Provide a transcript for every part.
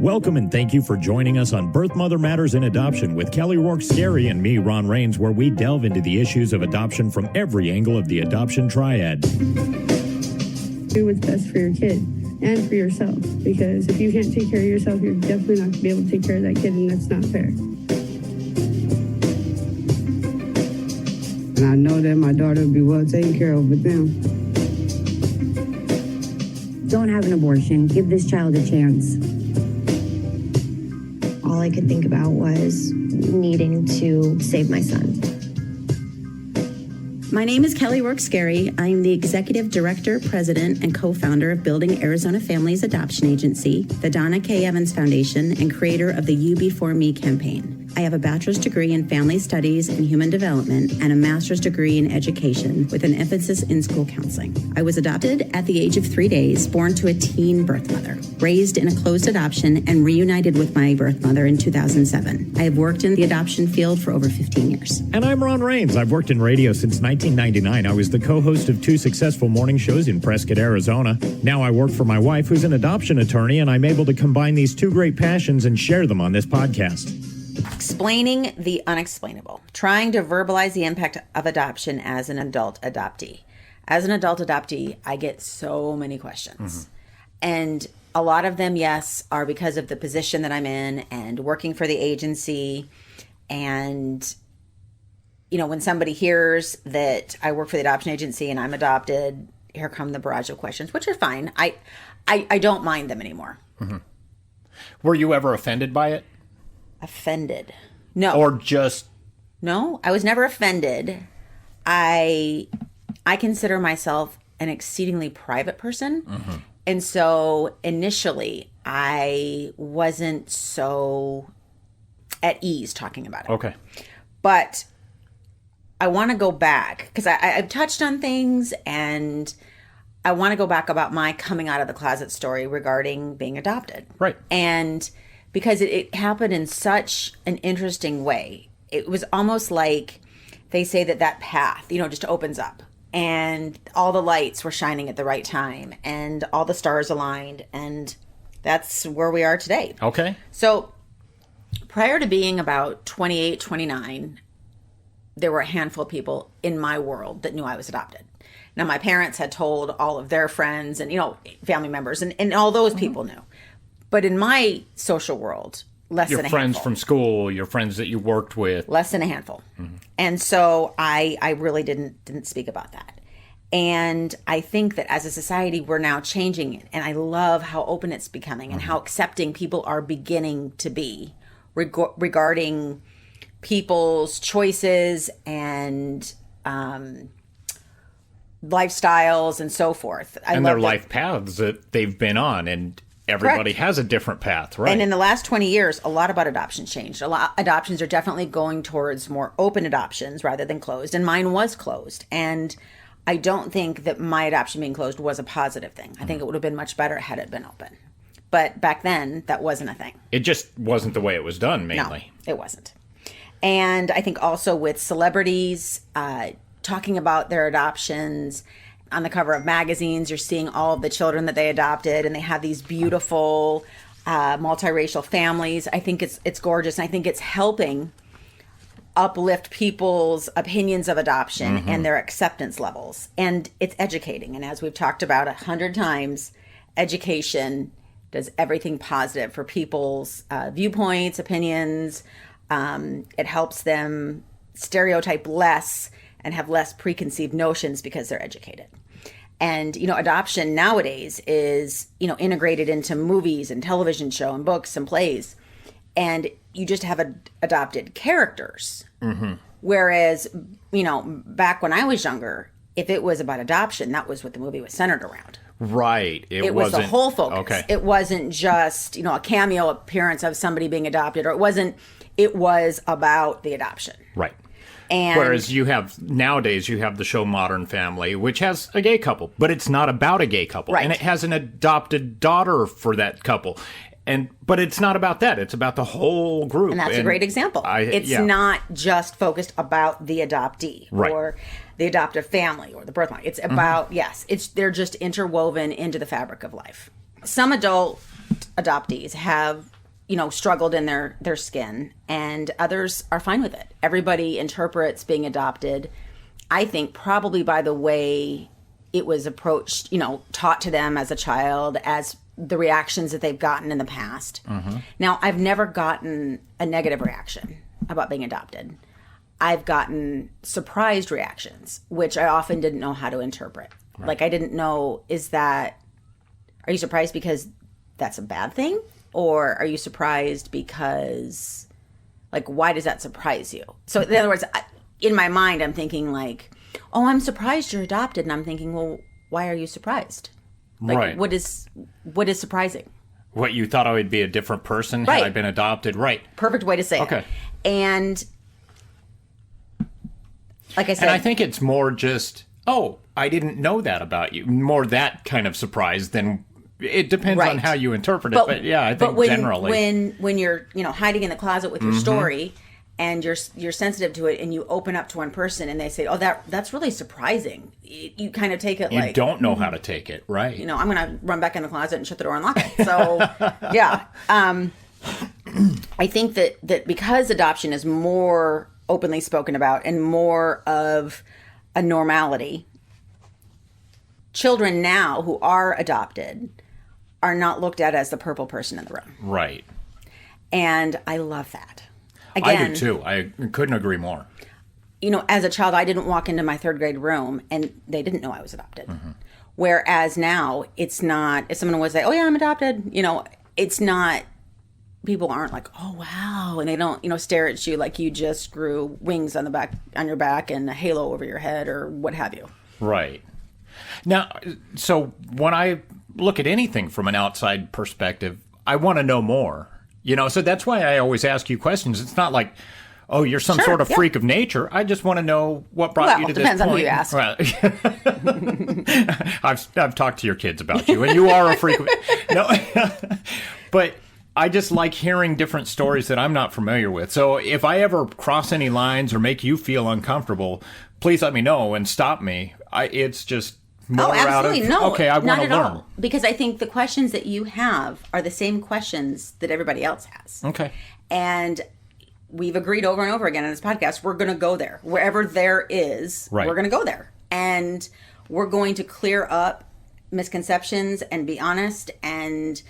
Welcome and thank you for joining us on Birth Mother Matters in Adoption with Kelly Rourke-Scary and me, Ron Rains, where we delve into the issues of adoption from every angle of the adoption triad. Do what's best for your kid and for yourself, because if you can't take care of yourself, you're definitely not going to be able to take care of that kid, and that's not fair. And I know that my daughter will be well taken care of with them. Don't have an abortion. Give this child a chance. All I could think about was needing to save my son. My name is Kelly Rourke-Scary. I'm the Executive Director, President, and co-founder of Building Arizona Families Adoption Agency, the Donna K. Evans Foundation, and creator of the You Before Me campaign. I have a bachelor's degree in family studies and human development and a master's degree in education with an emphasis in school counseling. I was adopted at the age of 3 days, born to a teen birth mother, raised in a closed adoption, and reunited with my birth mother in 2007. I have worked in the adoption field for over 15 years. And I'm Ron Rains. I've worked in radio since 1999. I was the co-host of 2 successful morning shows in Prescott, Arizona. Now I work for my wife, who's an adoption attorney, and I'm able to combine these 2 great passions and share them on this podcast. Explaining the unexplainable, trying to verbalize the impact of adoption as an adult adoptee. As an adult adoptee, I get so many questions. And a lot of them, yes, are because of the position that I'm in and working for the agency. And, you know, when somebody hears that I work for the adoption agency and I'm adopted, here come the barrage of questions, which are fine. I don't mind them anymore. Were you ever offended by it? Offended? No. Or just... No, I was never offended. I consider myself an exceedingly private person. And so initially I wasn't so at ease talking about it. Okay. But I want to go back because I've touched on things, and I want to go back about my coming out of the closet story regarding being adopted. Right. And because it happened in such an interesting way. It was almost like they say that path, you know, just opens up. And all the lights were shining at the right time. And all the stars aligned. And that's where we are today. Okay. So prior to being about 28, 29, there were a handful of people in my world that knew I was adopted. Now, my parents had told all of their friends and, you know, family members. And all those people knew. But in my social world, less than a handful. Your friends from school, your friends that you worked with. Less than a handful. And so I really didn't speak about that. And I think that as a society, we're now changing it. And I love how open it's becoming and how accepting people are beginning to be regarding people's choices and lifestyles and so forth. And their life paths that they've been on. And everybody has a different path, right? And in the last 20 years, a lot about adoption changed. Adoptions are definitely going towards more open adoptions rather than closed. And mine was closed. And I don't think that my adoption being closed was a positive thing. I think it would have been much better had it been open. But back then, that wasn't a thing. It just wasn't the way it was done, mainly. No, it wasn't. And I think also with celebrities talking about their adoptions. On the cover of magazines, you're seeing all of the children that they adopted, and they have these beautiful multiracial families. I think it's gorgeous, and I think it's helping uplift people's opinions of adoption and their acceptance levels. And it's educating. And as we've talked about 100 times, education does everything positive for people's viewpoints, opinions. It helps them stereotype less and have less preconceived notions because they're educated. And, you know, adoption nowadays is, you know, integrated into movies and television show and books and plays. And you just have adopted characters. Whereas, you know, back when I was younger, if it was about adoption, that was what the movie was centered around. Right. It was the whole focus. Okay. It wasn't just, you know, a cameo appearance of somebody being adopted, or it was about the adoption. Right. And whereas nowadays you have the show Modern Family, which has a gay couple, but it's not about a gay couple. Right. And it has an adopted daughter for that couple. But it's not about that. It's about the whole group. And that's a great example. It's not just focused about the adoptee or the adoptive family or the birth mom. It's about, they're just interwoven into the fabric of life. Some adult adoptees have, struggled in their skin, and others are fine with it. Everybody interprets being adopted, I think, probably by the way it was approached, taught to them as a child, as the reactions that they've gotten in the past. Now, I've never gotten a negative reaction about being adopted. I've gotten surprised reactions, which I often didn't know how to interpret. Right. Like, I didn't know, are you surprised because that's a bad thing? Or are you surprised because, like, why does that surprise you? So, in other words, in my mind, I'm thinking, like, oh, I'm surprised you're adopted. And I'm thinking, well, why are you surprised? Like, right. What is surprising? What, you thought I would be a different person had I been adopted? Right. Perfect way to say it. Okay. And, like I said. And I think it's more just, oh, I didn't know that about you. More that kind of surprise than... It depends on how you interpret it, but yeah, I think generally. When you're hiding in the closet with your story, and you're sensitive to it, and you open up to one person, and they say, "Oh, that's really surprising," you kind of take it like you don't know how to take it, right? I'm going to run back in the closet and shut the door and lock it. So, yeah, I think that because adoption is more openly spoken about and more of a normality, children now who are adopted are not looked at as the purple person in the room. Right. And I love that. Again, I do too. I couldn't agree more. As a child, I didn't walk into my third grade room and they didn't know I was adopted. Whereas now, it's not, if someone would say, oh yeah, I'm adopted, it's not, people aren't like, oh wow. And they don't, stare at you like you just grew wings on your back and a halo over your head or what have you. Right. Now, so when I look at anything from an outside perspective, I want to know more. So that's why I always ask you questions. It's not like, oh, you're some sort of freak of nature. I just want to know what brought you to this point. Depends on who you ask. Right. I've talked to your kids about you, and you are a freak. No, but I just like hearing different stories that I'm not familiar with. So if I ever cross any lines or make you feel uncomfortable, please let me know and stop me. It's just more absolutely. No, okay, I want to learn. All. Because I think the questions that you have are the same questions that everybody else has. Okay. And we've agreed over and over again on this podcast, we're going to go there. Wherever there is, we're going to go there. And we're going to clear up misconceptions and be honest and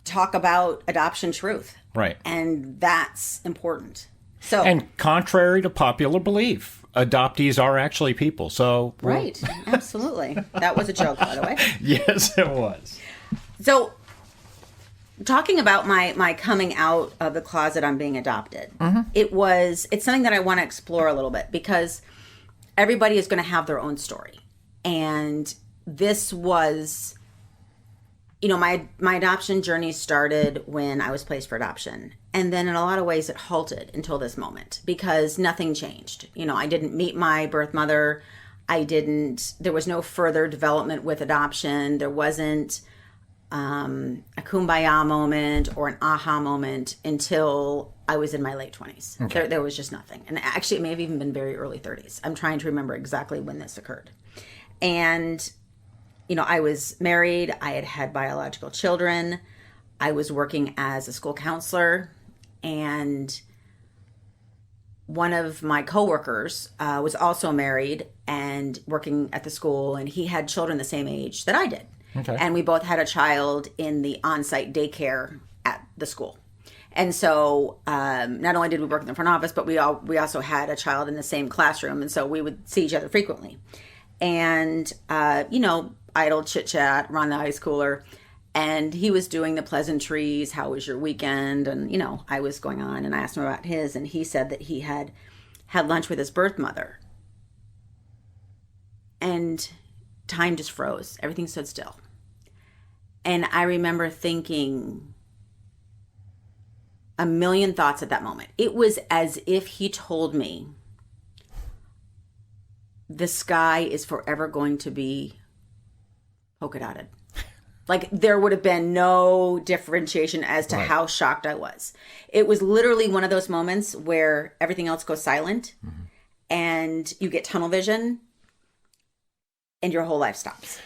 talk about adoption truth. Right. And that's important. So, and contrary to popular belief, adoptees are actually people. So right, absolutely. That was a joke, by the way. Yes, it was. So, talking about my coming out of the closet on being adopted, it's something that I want to explore a little bit because everybody is going to have their own story, and this was. My adoption journey started when I was placed for adoption. And then in a lot of ways it halted until this moment because nothing changed. I didn't meet my birth mother. There was no further development with adoption. There wasn't a kumbaya moment or an aha moment until I was in my late 20s. Okay. There was just nothing. And actually it may have even been very early 30s. I'm trying to remember exactly when this occurred. And I was married. I had biological children. I was working as a school counselor. And one of my coworkers was also married and working at the school. And he had children the same age that I did. Okay. And we both had a child in the on-site daycare at the school. And so not only did we work in the front office, but we also had a child in the same classroom. And so we would see each other frequently. And, idle chit-chat around the ice cooler. And he was doing the pleasantries. How was your weekend? And, I was going on and I asked him about his. And he said that he had lunch with his birth mother. And time just froze. Everything stood still. And I remember thinking a million thoughts at that moment. It was as if he told me the sky is forever going to be polka dotted. Like there would have been no differentiation as to how shocked I was. It was literally one of those moments where everything else goes silent and you get tunnel vision and your whole life stops.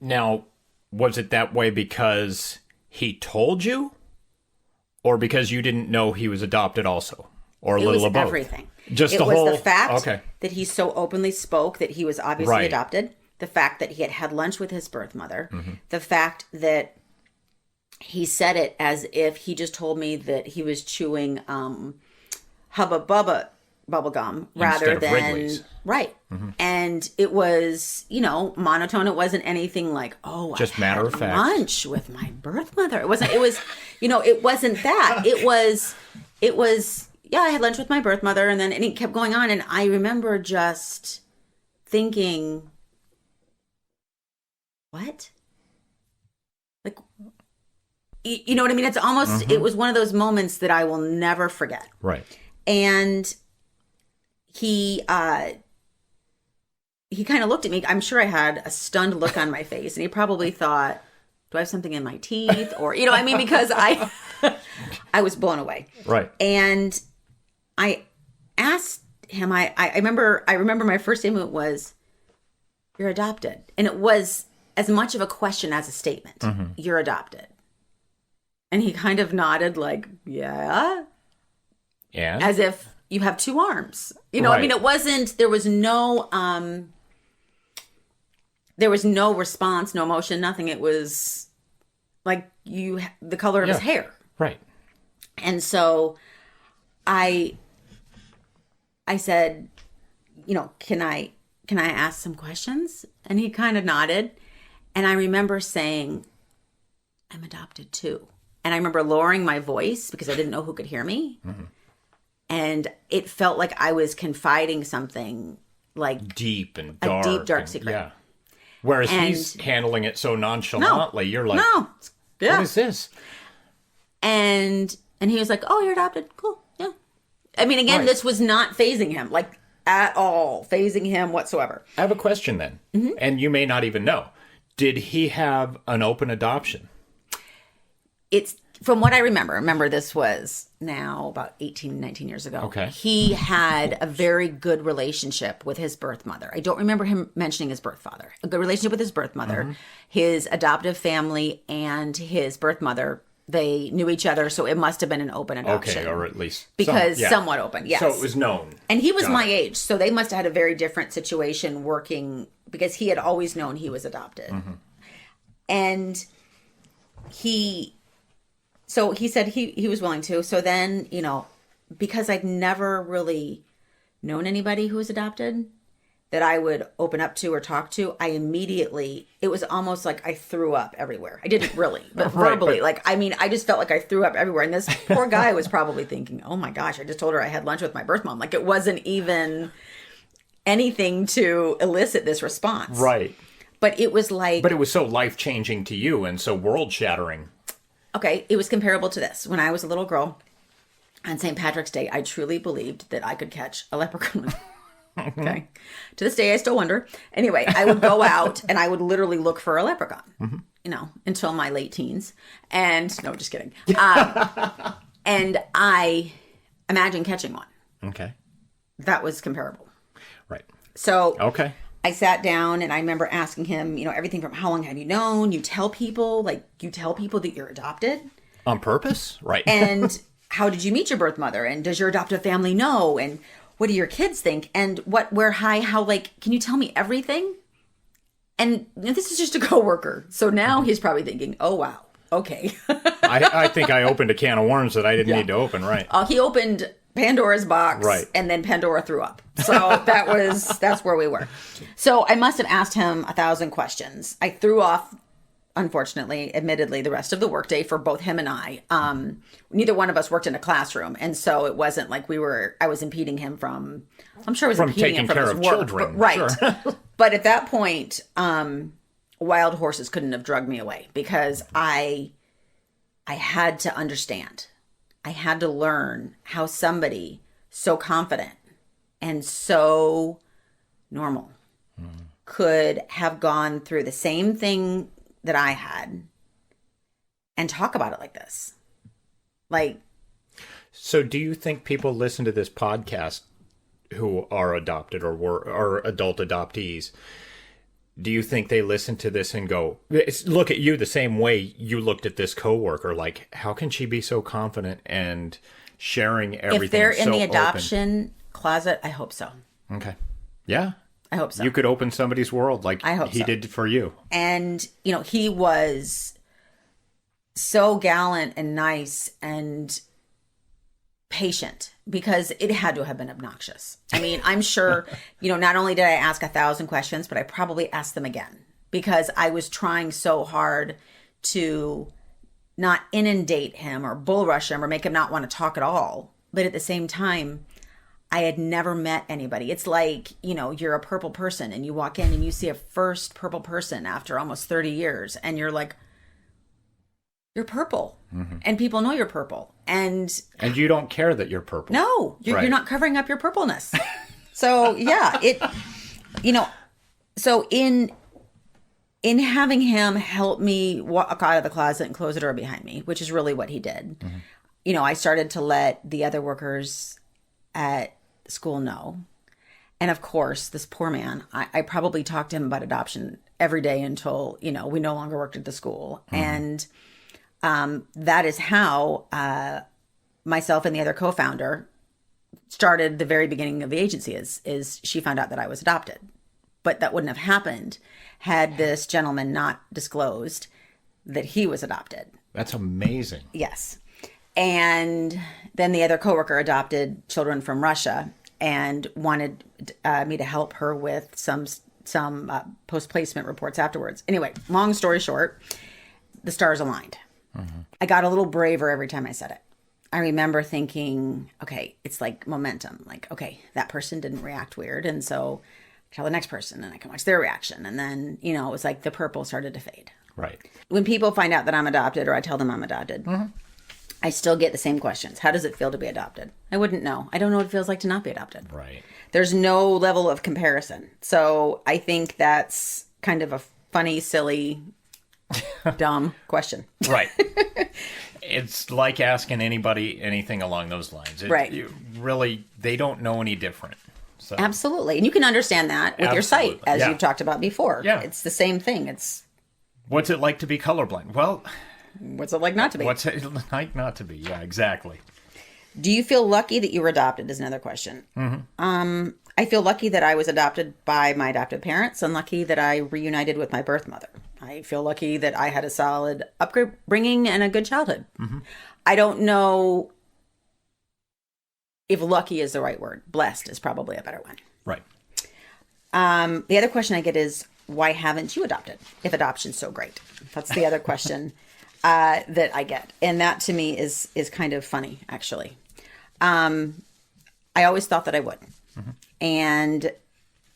Now, was it that way because he told you, or because you didn't know he was adopted also, or a It little was of both? everything. Just it the was whole the fact okay. that he so openly spoke that he was obviously Right. adopted. The fact that he had had lunch with his birth mother. Mm-hmm. The fact that he said it as if he just told me that he was chewing Hubba Bubba bubble gum rather of than Wrigley's. right. And it was, monotone. It wasn't anything like, oh, Just I matter had of fact. lunch with my birth mother. It wasn't. It was, it wasn't that. It was. Yeah, I had lunch with my birth mother, and it kept going on, and I remember just thinking, what? Like, you know what I mean? It's almost. It was one of those moments that I will never forget. Right. And he kind of looked at me. I'm sure I had a stunned look on my face, and he probably thought, do I have something in my teeth? Or, because I was blown away. Right. And I asked him, I remember my first statement was, you're adopted. And it was as much of a question as a statement. You're adopted. And he kind of nodded like, yeah. And As if you have two arms. Right. It wasn't, there was no response, no emotion, nothing. It was like the color of his hair. Right. And so I said, can I ask some questions? And he kind of nodded. And I remember saying, I'm adopted too. And I remember lowering my voice because I didn't know who could hear me. And it felt like I was confiding something like Deep and dark. a deep, dark and- secret. Yeah. Whereas he's handling it so nonchalantly, you're like, No. Yeah. what is this? And he was like, oh, you're adopted. Cool. Yeah. I mean, again, Right. this was not phasing him, like at all, phasing him whatsoever. I have a question then, and you may not even know. Did he have an open adoption? It's from what I remember this was now about 18, 19 years ago. Okay. He had a very good relationship with his birth mother. I don't remember him mentioning his birth father. A good relationship with his birth mother. His adoptive family and his birth mother, they knew each other, so it must have been an open adoption. Okay, or at least somewhat open, yes. So it was known. And he was Got my it. age, so they must have had a very different situation working because he had always known he was adopted. And he said he was willing to. So then, because I'd never really known anybody who was adopted that I would open up to or talk to, it was almost like I threw up everywhere. I didn't really, but Right, verbally. but- I just felt like I threw up everywhere. And this poor guy was probably thinking, oh my gosh, I just told her I had lunch with my birth mom. Like it wasn't even anything to elicit this response. Right. But it was like... But it was so life-changing to you and so world-shattering. Okay, it was comparable to this. When I was a little girl, on St. Patrick's Day, I truly believed that I could catch a leprechaun. Okay. To this day, I still wonder. Anyway, I would go out and I would literally look for a leprechaun, until my late teens. And, no, just kidding. And I imagined catching one. Okay. That was comparable. Right. So... Okay. I sat down and I remember asking him, everything from how long have you known? You tell people that you're adopted. On purpose? Right. And how did you meet your birth mother? And does your adoptive family know? And what do your kids think? And can you tell me everything? And this is just a coworker. So now he's probably thinking, oh, wow. Okay. I think I opened a can of worms that I didn't need to open, right? He opened Pandora's box, Right. And then Pandora threw up. So that's where we were. So I must have asked him 1,000 questions. I threw off, unfortunately, admittedly, the rest of the workday for both him and I. Neither one of us worked in a classroom, and so it wasn't like I was impeding him from. I'm sure I was impeding him taking from care his of work, children, right? sure. But at that point, wild horses couldn't have drugged me away because I had to understand. I had to learn how somebody so confident and so normal could have gone through the same thing that I had and talk about it like this. So do you think people listen to this podcast who are adopted or are adult adoptees do you think they listen to this and go, look at you the same way you looked at this coworker? Like, how can she be so confident and sharing everything? If they're in so the adoption closet, I hope so. Okay. Yeah. I hope so. You could open somebody's world like I hope he so. did for you. And, he was so gallant and nice and patient, because it had to have been obnoxious. I mean, I'm sure, not only did I ask 1,000 questions, but I probably asked them again, because I was trying so hard to not inundate him or bull rush him or make him not want to talk at all. But at the same time, I had never met anybody. It's like, you're a purple person and you walk in and you see a first purple person after almost 30 years and you're like, you're purple. Mm-hmm. And people know you're purple. And you don't care that you're purple. No, you're not covering up your purpleness. So yeah, so in having him help me walk out of the closet and close the door behind me, which is really what he did. Mm-hmm. I started to let the other workers at school know. And of course, this poor man, I probably talked to him about adoption every day until, we no longer worked at the school. Mm-hmm. And that is how myself and the other co-founder started the very beginning of the agency is she found out that I was adopted. But that wouldn't have happened had this gentleman not disclosed that he was adopted. That's amazing. Yes. And then the other coworker adopted children from Russia and wanted me to help her with some post-placement reports afterwards. Anyway, long story short, the stars aligned. Mm-hmm. I got a little braver every time I said it. I remember thinking, okay, it's like momentum. Like, okay, that person didn't react weird. And so I tell the next person and I can watch their reaction. And then, it was like the purple started to fade. Right. When people find out that I'm adopted or I tell them I'm adopted, mm-hmm. I still get the same questions. How does it feel to be adopted? I wouldn't know. I don't know what it feels like to not be adopted. Right. There's no level of comparison. So I think that's kind of a funny, silly, dumb question. Right. It's like asking anybody anything along those lines. Right. They don't know any different. So. Absolutely. And you can understand that with your sight, as you've talked about before. Yeah. It's the same thing. What's it like to be colorblind? Well, what's it like not to be? What's it like not to be? Yeah, exactly. Do you feel lucky that you were adopted is another question. Mm-hmm. I feel lucky that I was adopted by my adoptive parents and lucky that I reunited with my birth mother. I feel lucky that I had a solid upbringing and a good childhood. Mm-hmm. I don't know if lucky is the right word. Blessed is probably a better one. Right. The other question I get is, why haven't you adopted if adoption's so great? That's the other question that I get. And that to me is kind of funny, actually. I always thought that I would. Mm-hmm. And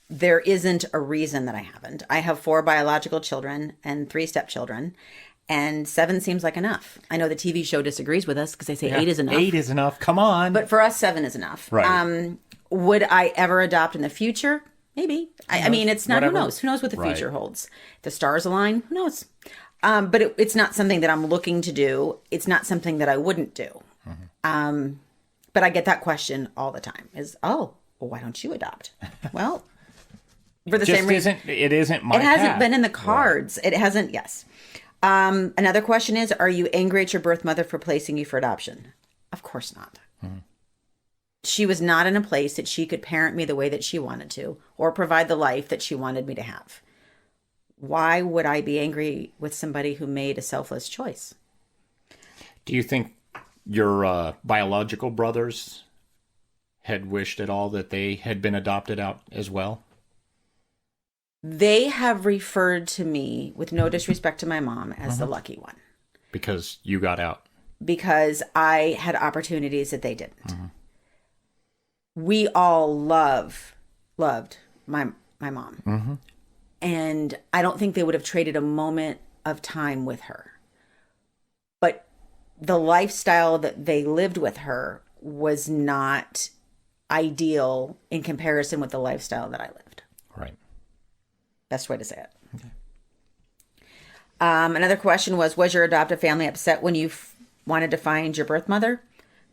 there isn't a reason that I haven't. I have 4 biological children and 3 stepchildren, and 7 seems like enough. I know the TV show disagrees with us because they say 8 is enough. 8 is enough. Come on. But for us, 7 is enough. Right. Would I ever adopt in the future? Maybe. I mean, it's not, whatever. Who knows? Who knows what the future holds? The stars align? Who knows? But it's not something that I'm looking to do. It's not something that I wouldn't do. Mm-hmm. But I get that question all the time well, why don't you adopt? Well, for the same reason. It isn't my It hasn't path. been in the cards. Right. It hasn't, yes. Another question is, are you angry at your birth mother for placing you for adoption? Of course not. Mm-hmm. She was not in a place that she could parent me the way that she wanted to or provide the life that she wanted me to have. Why would I be angry with somebody who made a selfless choice? Do you think your biological brothers had wished at all that they had been adopted out as well? They have referred to me, with no disrespect to my mom, as the lucky one. Because you got out. Because I had opportunities that they didn't. Mm-hmm. We all loved my mom. Mm-hmm. And I don't think they would have traded a moment of time with her. But the lifestyle that they lived with her was not ideal in comparison with the lifestyle that I lived. Right. Best way to say it. Okay. Another question was your adoptive family upset when you wanted to find your birth mother?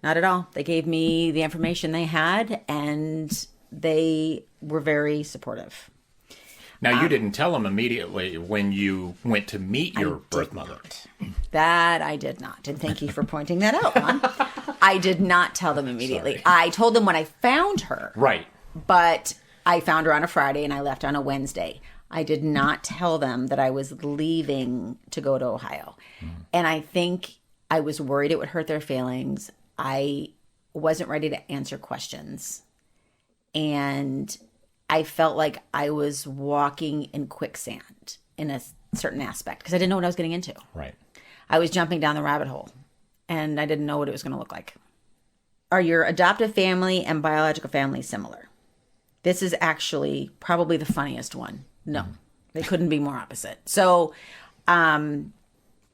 Not at all. They gave me the information they had, and they were very supportive. Now, you didn't tell them immediately when you went to meet your birth mother. That I did not. And thank you for pointing that out, Ron. I did not tell them immediately. Sorry. I told them when I found her. Right. But I found her on a Friday and I left on a Wednesday. I did not tell them that I was leaving to go to Ohio. And I think I was worried it would hurt their feelings. I wasn't ready to answer questions. And I felt like I was walking in quicksand in a certain aspect because I didn't know what I was getting into. Right. I was jumping down the rabbit hole and I didn't know what it was going to look like. Are your adoptive family and biological family similar? This is actually probably the funniest one. No, they couldn't be more opposite. So,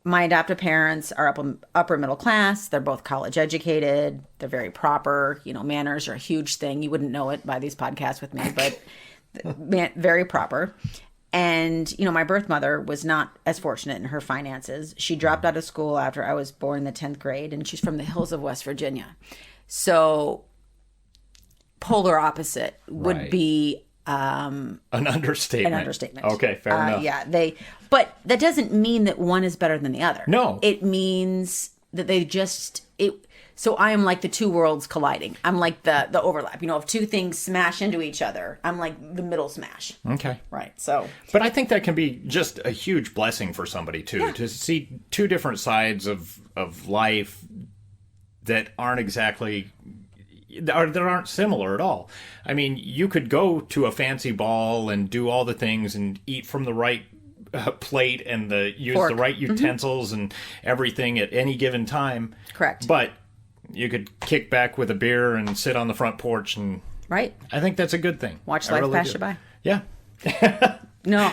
my adoptive parents are upper middle class. They're both college educated. They're very proper. You know, manners are a huge thing. You wouldn't know it by these podcasts with me, but very proper. And, you know, my birth mother was not as fortunate in her finances. She dropped out of school after I was born in the 10th grade, and she's from the hills of West Virginia. So polar opposite would be an understatement. An understatement. Okay, fair enough. Yeah, but that doesn't mean that one is better than the other. No. It means that they just so I am like the two worlds colliding. I'm like the overlap. You know, if two things smash into each other, I'm like the middle smash. Okay. Right. So But I think that can be just a huge blessing for somebody too, to see two different sides of life that aren't exactly that aren't similar at all. I mean, you could go to a fancy ball and do all the things and eat from the right plate and use Fork. the right utensils and everything at any given time. Correct. But you could kick back with a beer and sit on the front porch, and right. I think that's a good thing. Watch I life really pass do. you by. Yeah. No,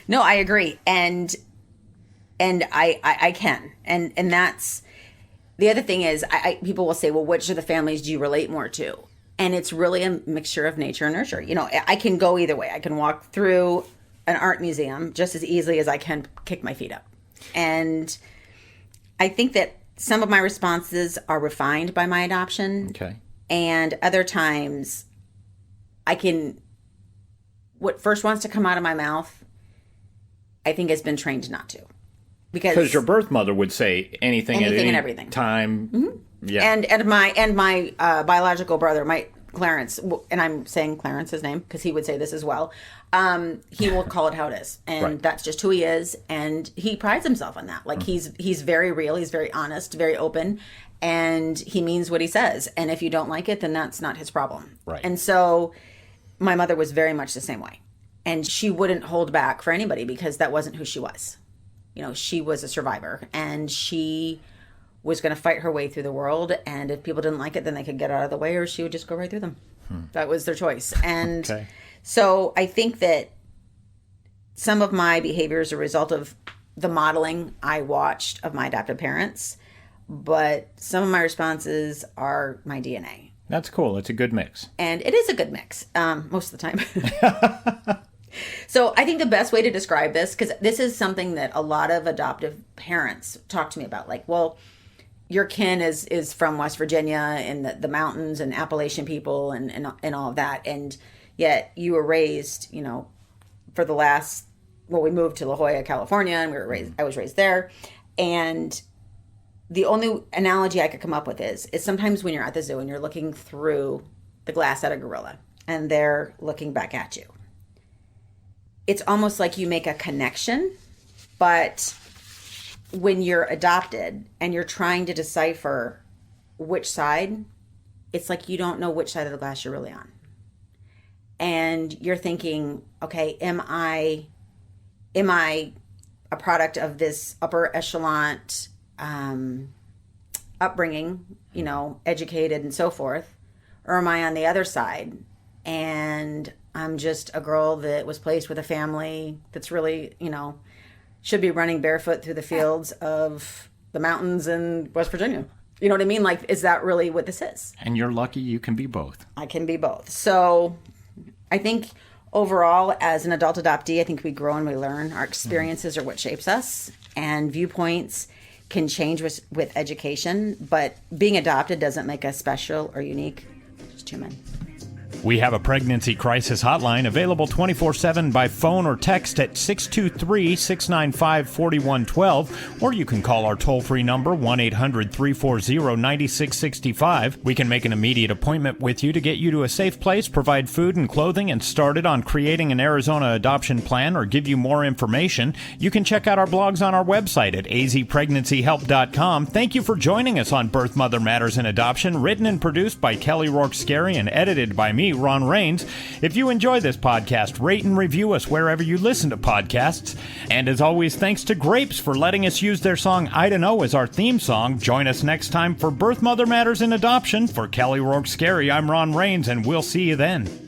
no, I agree, and I can, and that's the other thing is people will say, well, which of the families do you relate more to? And it's really a mixture of nature and nurture. You know, I can go either way. I can walk through an art museum just as easily as I can kick my feet up, and I think that some of my responses are refined by my adoption, Okay. and other times what first wants to come out of my mouth, I think has been trained not to. Because your birth mother would say anything at any and everything. time. Mm-hmm. Yeah. And my biological brother, my Clarence, and I'm saying Clarence's name because he would say this as well. He will call it how it is, and Right. that's just who he is, and he prides himself on that. Like he's very real, he's very honest, very open, and he means what he says. And if you don't like it, then that's not his problem. Right. And so my mother was very much the same way, and she wouldn't hold back for anybody because that wasn't who she was. You know, she was a survivor, and she was going to fight her way through the world. And if people didn't like it, then they could get out of the way, or she would just go right through them. That was their choice. And Okay. so I think that some of my behavior is a result of the modeling I watched of my adoptive parents, but some of my responses are my DNA. That's cool. It's a good mix. And it is a good mix, most of the time. So I think the best way to describe this, because this is something that a lot of adoptive parents talk to me about, like, well, your kin is from West Virginia and the mountains and Appalachian people and all of that. And yet you were raised, you know, for the last, well, we moved to La Jolla, California, and I was raised there. And the only analogy I could come up with is sometimes when you're at the zoo and you're looking through the glass at a gorilla and they're looking back at you. It's almost like you make a connection, but when you're adopted and you're trying to decipher which side, it's like you don't know which side of the glass you're really on. And you're thinking, okay, am I a product of this upper echelon upbringing, you know, educated and so forth, or am I on the other side and I'm just a girl that was placed with a family that's really, you know, should be running barefoot through the fields of the mountains in West Virginia. You know what I mean? Like, is that really what this is? And you're lucky you can be both. I can be both. So I think overall, as an adult adoptee, I think we grow and we learn. Our experiences are what shapes us, and viewpoints can change with education, but being adopted doesn't make us special or unique. Just human. We have a pregnancy crisis hotline available 24/7 by phone or text at 623-695-4112, or you can call our toll-free number 1-800-340-9665. We can make an immediate appointment with you to get you to a safe place, provide food and clothing, and started on creating an Arizona adoption plan or give you more information. You can check out our blogs on our website at azpregnancyhelp.com. Thank you for joining us on Birth, Mother Matters, and Adoption, written and produced by Kelly Rourke Scary and edited by me, Ron Rains. If you enjoy this podcast, rate and review us wherever you listen to podcasts. And as always, thanks to Grapes for letting us use their song I Don't Know as our theme song. Join us next time for Birth, Mother Matters, and Adoption. For Kelly Rourke Scary, I'm Ron Rains, and we'll see you then.